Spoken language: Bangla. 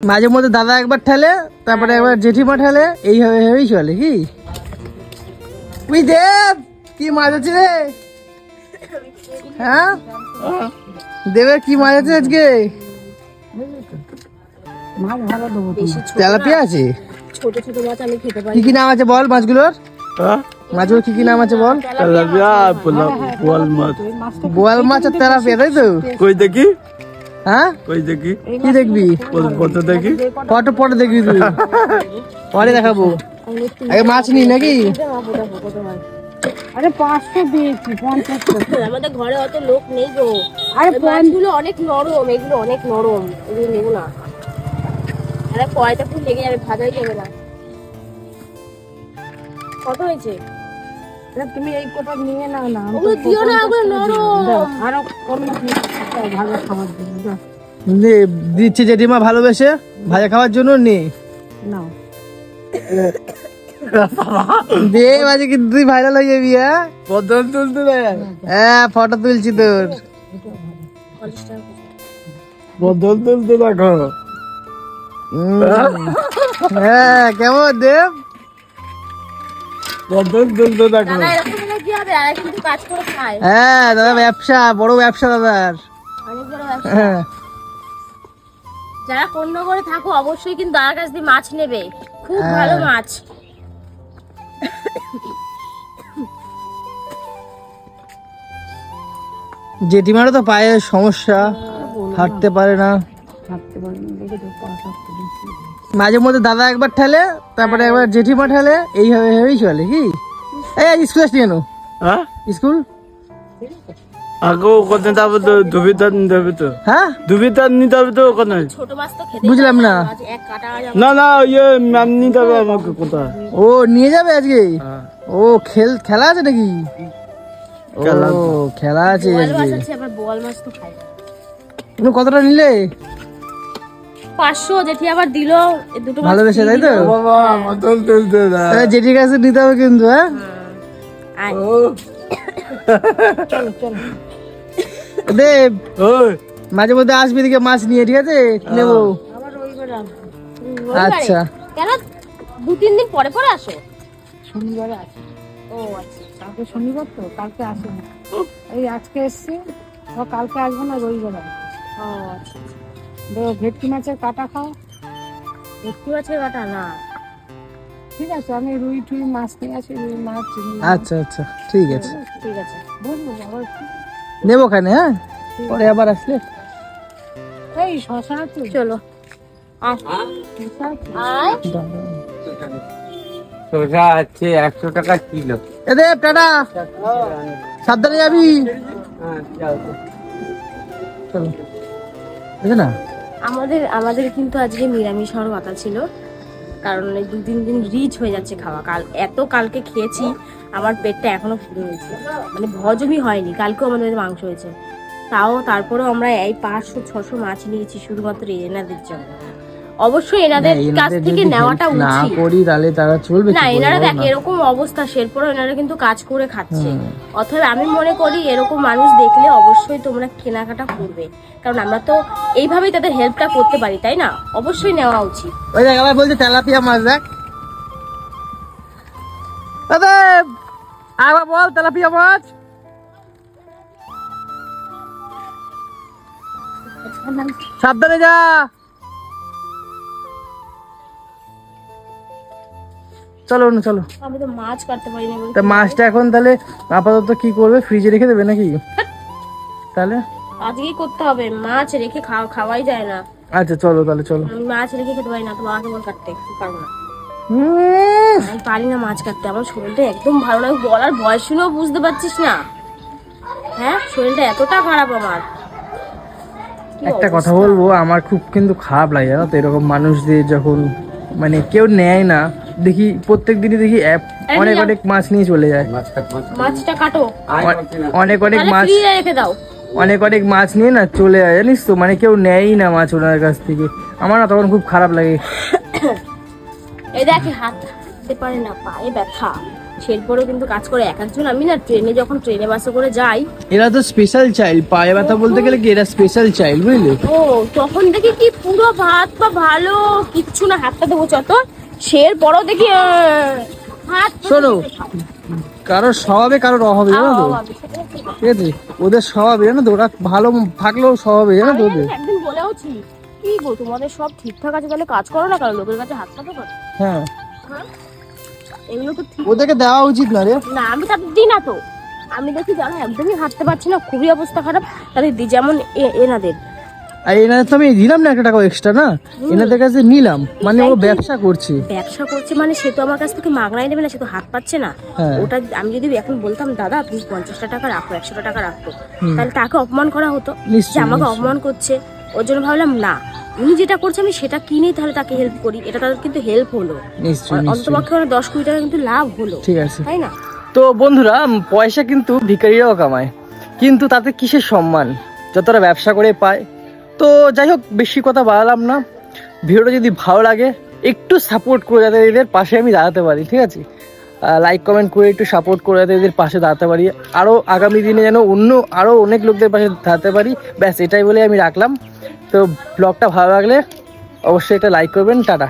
মাঝে মধ্যে দাদা একবার ঠেলে, তারপরে একবার জেঠিমা ঠেলে, এইভাবেই চলে কি? ওই দেব কি মাছ আছে রে? হ্যাঁ দেবের কি মাছ আছে আজকে? তেলাপিয়া আছে। ছোট ছোট মাছ আমি খেতে পারি। কি কি নাম আছে বল মাছগুলোর? মাছগুলোর কি কি নাম আছে বল? তেলাপিয়া, বোয়াল মাছ। বোয়াল মাছ আর তেলাপিয়া, তাই তো? কই দেখি? হ্যাঁ কই দেখি? কি দেখবি? ফটো দেখি। ফটো পরে দেখবি তুই, পরে দেখাবো। আগে মাছ নি নাকি? আরে 500 দিয়েছি, 50 আমাদের ঘরে অত লোক নেই গো। আরে মাছগুলো অনেক নরম, এগুলো অনেক নরম, এগুলো নেবো না। আরে কয়টা ফুল লেগে যাবে, ভাজাই যাবে না। কত হয়েছে? তুমি এই কোটা নিয়ে নাও না, ওগুলো দিও না, ওগুলো নরম। আরো কম ভালো খাবার দিও। নে দিচ্ছে জেঠিমা ভালোবেসে ভাজা খাওয়ার জন্য। নে নাও দে, মাঝে কিন্তু তুই ভাইরাল হয়ে যাবি। হ্যাঁ ফটো তুলতে দেয়। হ্যাঁ ফটো তুলছি তোর। ফটো তুলতে দেখো। হ্যাঁ কেমন দেব? ফটো তুলতে দেখো। দাদা এরকম হলে কি হবে? আর কিন্তু কাজ করে খায়। হ্যাঁ দাদা ব্যবসা, বড় ব্যবসা দাদার। অনেক বড় ব্যবসা। হ্যাঁ যারা কোন্নগরে থাকো অবশ্যই কিন্তু দাদার কাছ দিয়ে মাছ নেবে, খুব ভালো মাছ। জেঠিমারও তো পায়ে সমস্যা, হাঁটতে পারে না। মাঝে মধ্যে দাদা একবার ঠেলে, তারপরে একবার জেঠিমা ঠেলে, এইভাবেই চলে কি? এই স্কুল আসছি কেন? হ্যাঁ স্কুল আগো ওখানে যাবে তো, দুবিধার নিতে হবে তো। হ্যাঁ দুবিধার নিতে হবে তো ওখানে। ছোট মাছ তো খেতে বুঝলাম না। মাছ এক কাটা আজ না না ইয়ে ম্যাম নিতে হবে আমাকে কোথায়। ও নিয়ে যাবে আজকে? হ্যাঁ। ও খেলা আছে নাকি? খেলা ও খেলা আছে বোয়াল আজকে। মাছ আছে, আবার বোয়াল মাছ তো খাই। তুমি কতটা নিলে? 500 জেঠি আবার দিল, এই দুটো মাছ ভালোবেসে, তাই তো? বাবা ফটো তুলতে দেয়। তাহলে জেঠির কাছে নিতে হবে কিন্তু। হ্যাঁ আয়। চলো চলো দেব ওই মাঝে মধ্যে আসবি দিকে মাছ নিয়ে, ঠিক আছে? নেবো। আবার রবিবার আচ্ছা কেন 2-3 দিন পরে পরে আসো? শনিবারে আসে। ও আচ্ছা আচ্ছা। কালকে শনিবার তো, কালকে আসে না। এই আজকে এসছে, ও কালকে আসবো না, রবিবার আসবে। ও আচ্ছা আচ্ছা। ভেটকি মাছের কাটা খাও। ভেটকি মাছের কাটা না। ঠিক আছে, আমি রুই টুই মাছ নিয়ে আসি, রুই মাছ চিংড়ি। আচ্ছা আচ্ছা ঠিক আছে, ঠিক আছে। বুঝবো আবার নেবো খানে। হ্যাঁ পরে আবার আসলে। এই শশা আছে? চলো আয়। শশা আছে? আয়। শসা আছে 100 টাকা কিলো। এ দেব টাটা, সাবধানে যাবি। চলো বুঝে না। আমাদের কিন্তু আজকে নিরামিষ হওয়ার কথা ছিল, কারণ এই 2-3 দিন রিচ হয়ে যাচ্ছে খাওয়া। কালকে খেয়েছি, আমার পেটটা এখনো ফুলে রয়েছে, মানে হজমই হয়নি। কালকেও আমাদের মাংস হয়েছে, তারপরেও আমরা এই 500-600 মাছ নিয়েছি শুধুমাত্র এনাদের জন্য। অবশ্যই এনাদের কাছ থেকে নেওয়াটা না উচিত। করি তাহলে তারা চলবে না এনারা দেখ এরকম অবস্থা, সেরপরও এনারা কিন্তু কাজ করে খাচ্ছে। অথবা আমি মনে করি এরকম মানুষ দেখলে অবশ্যই তোমরা কেনাকাটা করবে, কারণ আমরা তো এইভাবেই তাদের হেল্পটা করতে পারি, তাই না? অবশ্যই নেওয়া উচিত। ওই দেখ আবার বলছে তেলাপিয়া মাছ। দেখ দাদা আবার বল তেলাপিয়া মাছ। সাবধানে যা। চলো চলো। আমি তো মাছ কাটতে পারি না বলে। তা মাছটা এখন তাহলে আপাতত কি করবে? ফ্রিজে রেখে দেবে নাকি? তাহলে আজকেই করতে হবে, মাছ রেখে খাওয়াই যায় না। আচ্ছা চলো তাহলে চলো। আমি মাছ রেখে খেতে পারি না, তো মাকে বল কাটতে পারবো না। আমি পারি না মাছ কাটতে, আমার শরীরটা একদম ভালো না। বলার বয়স শুনেও বুঝতে পারছিস না? হ্যাঁ শরীরটা এতটা খারাপ আমার। একটা কথা বলবো, আমার খুব কিন্তু খারাপ লাগে জানো তো, এরকম মানুষদের যখন মানে কেউ নেয় না। দেখি প্রত্যেক দিনই দেখি অনেক অনেক মাছ নিয়ে চলে যায়। মাছটা কাটো, অনেক অনেক মাছ, ফ্রিজে রেখে দাও। অনেক অনেক মাছ নিয়ে না চলে যায় জানিস তো, মানে কেউ নেয়ই না মাছ ওনার কাছ থেকে। আমার না তখন খুব খারাপ লাগে। এই দেখে হাত দিতে পারে না, পায়ে ব্যথা। শেরপুরেও কিন্তু কাজ করে এক একজন। আমি না ট্রেনে বাসে করে যাই, এরা তো স্পেশাল চাইল্ড, পায়ে ব্যথা বলতে গেলে কি এরা স্পেশাল চাইল্ড, বুঝলি? ও তখন দেখি কি পুরো ভাত বা ভালো কিচ্ছু না, হাতটা দেবো চত, শেরপুরও দেখি হাত শোনো, কারোর স্বভাবে কারোর অভাবে, জানো তো, ঠিক আছে? ওদের স্বভাবে, জানো তো, ওরা ভালো থাকলেও স্বভাবে, জানো তো ওদের। একদিন বলেওছি, কি গো তোমাদের সব ঠিকঠাক আছে, তাহলে কাজ করো না, কারণ লোকের কাছে হাত পাতো করো। হ্যাঁ, এগুলো তো ঠিক ওদেরকে দেওয়া উচিত না রে। না, আমি তাদের দিই না তো। আমি দেখি যারা একদমই হাঁটতে পারছি না, খুবই অবস্থা খারাপ, তাদের দিই। যেমন এনাদের, আর এনাদের তো আমি দিলাম না 1 টাকা এক্সট্রা, না এনাদের কাছে নিলাম, মানে ও ব্যবসা করছে। ব্যবসা করছে মানে সে তো আমার কাছ থেকে মাগনাই নেবে না, সে তো হাত পাচ্ছে না। হ্যাঁ। ওটা আমি যদি এখন বলতাম দাদা আপনি 50টা টাকা রাখো, 100টা টাকা রাখো, তাহলে তাকে অপমান করা হতো, নিশ্চয়ই, যে আমাকে নিশ্চয়ই। অপমান করছে। ওর জন্য ভাবলাম না, উনি যেটা করছে আমি সেটা কিনেই তাহলে তাকে হেল্প করি, এটা তাদের কিন্তু হেল্প হলো, নিশ্চয়ই, নিশ্চয়ই। অন্তপক্ষে 10-20 টাকা কিন্তু লাভ হলো, ঠিক আছে। তাই না? তো বন্ধুরা, পয়সা কিন্তু ভিখারিরাও কামায়, কিন্তু তাতে কিসের সম্মান, যতটা ব্যবসা করে পায়। তো যাই হোক, বেশি কথা বাড়ালাম না। ভিডিওটা যদি ভালো লাগে একটু সাপোর্ট করে, যাতে এদের পাশে আমি দাঁড়াতে পারি, ঠিক আছে? লাইক কমেন্ট করে একটু সাপোর্ট করে, যাতে এদের পাশে দাঁড়াতে পারি, আরও আগামী দিনে যেন আরও অনেক লোকদের পাশে দাঁড়াতে পারি। ব্যাস এটাই বলে আমি রাখলাম। তো ব্লগটা ভালো লাগলে অবশ্যই একটা লাইক করবেন। টাটা।